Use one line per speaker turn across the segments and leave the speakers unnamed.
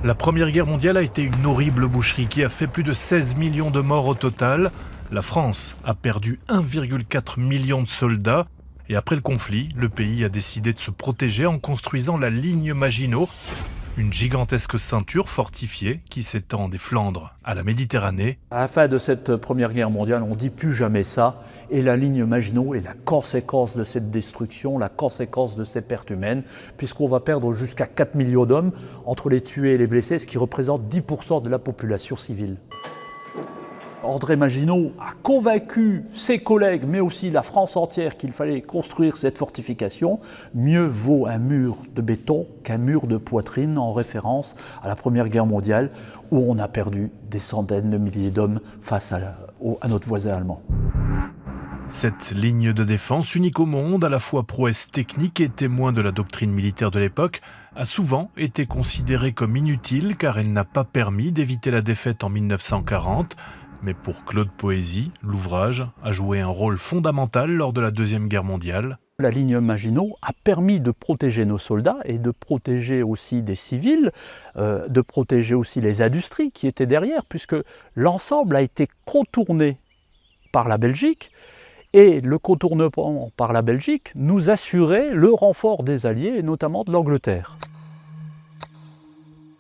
La Première Guerre mondiale a été une horrible boucherie qui a fait plus de 16 millions de morts au total. La France a perdu 1,4 million de soldats. Et après le conflit, le pays a décidé de se protéger en construisant la ligne Maginot, une gigantesque ceinture fortifiée qui s'étend des Flandres à la Méditerranée.
À la fin de cette Première Guerre mondiale, on ne dit plus jamais ça. Et la ligne Maginot est la conséquence de cette destruction, la conséquence de ces pertes humaines, puisqu'on va perdre jusqu'à 4 millions d'hommes entre les tués et les blessés, ce qui représente 10% de la population civile. André Maginot a convaincu ses collègues, mais aussi la France entière, qu'il fallait construire cette fortification. Mieux vaut un mur de béton qu'un mur de poitrine, en référence à la Première Guerre mondiale, où on a perdu des centaines de milliers d'hommes face à notre voisin allemand.
Cette ligne de défense, unique au monde, à la fois prouesse technique et témoin de la doctrine militaire de l'époque, a souvent été considérée comme inutile car elle n'a pas permis d'éviter la défaite en 1940. Mais pour Claude Poésy, l'ouvrage a joué un rôle fondamental lors de la Deuxième Guerre mondiale.
La ligne Maginot a permis de protéger nos soldats et de protéger aussi des civils, de protéger aussi les industries qui étaient derrière, puisque l'ensemble a été contourné par la Belgique. Et le contournement par la Belgique nous assurait le renfort des Alliés, et notamment de l'Angleterre.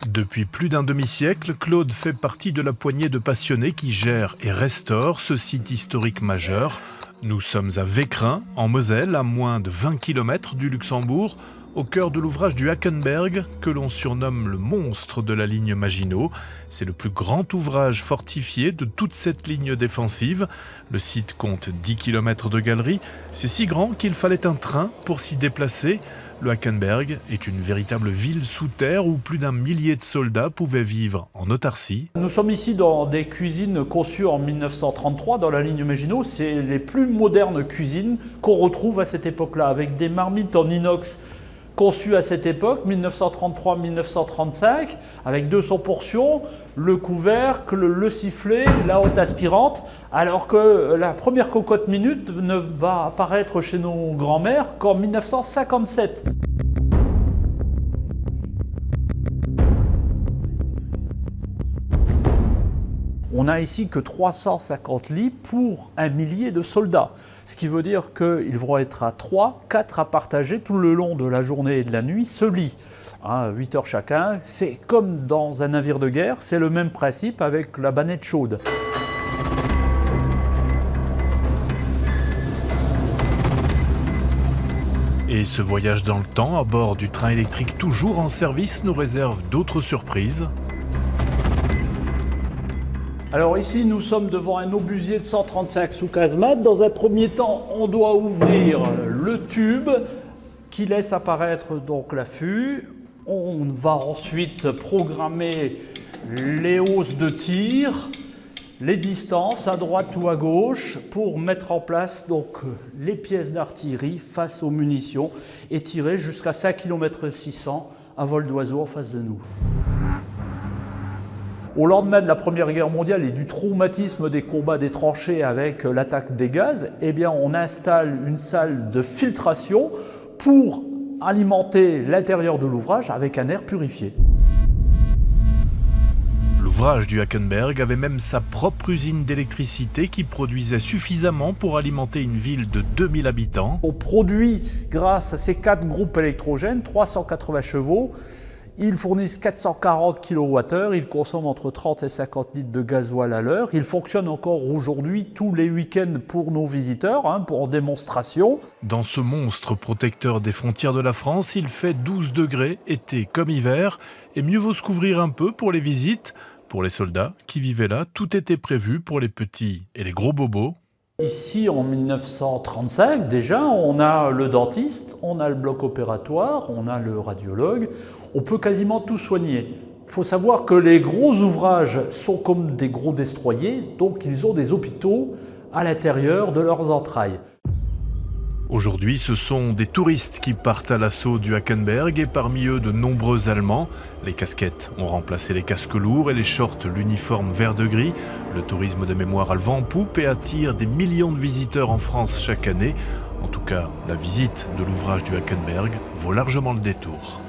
Depuis plus d'un demi-siècle, Claude fait partie de la poignée de passionnés qui gèrent et restaurent ce site historique majeur. Nous sommes à Vécrin, en Moselle, à moins de 20 km du Luxembourg, au cœur de l'ouvrage du Hackenberg, que l'on surnomme le monstre de la ligne Maginot. C'est le plus grand ouvrage fortifié de toute cette ligne défensive. Le site compte 10 km de galeries. C'est si grand qu'il fallait un train pour s'y déplacer. Le Hackenberg est une véritable ville sous terre où plus d'1 millier de soldats pouvaient vivre en autarcie.
Nous sommes ici dans des cuisines conçues en 1933 dans la ligne Maginot. C'est les plus modernes cuisines qu'on retrouve à cette époque-là, avec des marmites en inox conçues à cette époque, 1933-1935, avec 200 portions, le couvercle, le sifflet, la haute aspirante, alors que la première cocotte minute ne va apparaître chez nos grands-mères qu'en 1957. On n'a ici que 350 lits pour 1 millier de soldats. Ce qui veut dire qu'ils vont être à 3, 4 à partager tout le long de la journée et de la nuit ce lit. 8 heures chacun, c'est comme dans un navire de guerre, c'est le même principe avec la bannette chaude.
Et ce voyage dans le temps à bord du train électrique toujours en service nous réserve d'autres surprises.
Alors ici, nous sommes devant un obusier de 135 sous casemate. Dans un premier temps, on doit ouvrir le tube qui laisse apparaître donc l'affût. On va ensuite programmer les hausses de tir, les distances à droite ou à gauche pour mettre en place donc les pièces d'artillerie face aux munitions et tirer jusqu'à 5 km 600 à vol d'oiseau en face de nous. Au lendemain de la Première Guerre mondiale et du traumatisme des combats des tranchées avec l'attaque des gaz, eh bien on installe une salle de filtration pour alimenter l'intérieur de l'ouvrage avec un air purifié.
L'ouvrage du Hackenberg avait même sa propre usine d'électricité qui produisait suffisamment pour alimenter une ville de 2000 habitants.
On produit, grâce à ces 4 groupes électrogènes, 380 chevaux. Ils fournissent 440 kWh, ils consomment entre 30 et 50 litres de gasoil à l'heure. Ils fonctionnent encore aujourd'hui tous les week-ends pour nos visiteurs, pour démonstration.
Dans ce monstre protecteur des frontières de la France, il fait 12 degrés, été comme hiver, et mieux vaut se couvrir un peu pour les visites. Pour les soldats qui vivaient là, tout était prévu pour les petits et les gros bobos.
Ici, en 1935, déjà, on a le dentiste, on a le bloc opératoire, on a le radiologue. On peut quasiment tout soigner. Il faut savoir que les gros ouvrages sont comme des gros destroyers, donc ils ont des hôpitaux à l'intérieur de leurs entrailles.
Aujourd'hui, ce sont des touristes qui partent à l'assaut du Hackenberg et parmi eux de nombreux Allemands. Les casquettes ont remplacé les casques lourds et les shorts l'uniforme vert de gris. Le tourisme de mémoire a le vent en poupe et attire des millions de visiteurs en France chaque année. En tout cas, la visite de l'ouvrage du Hackenberg vaut largement le détour.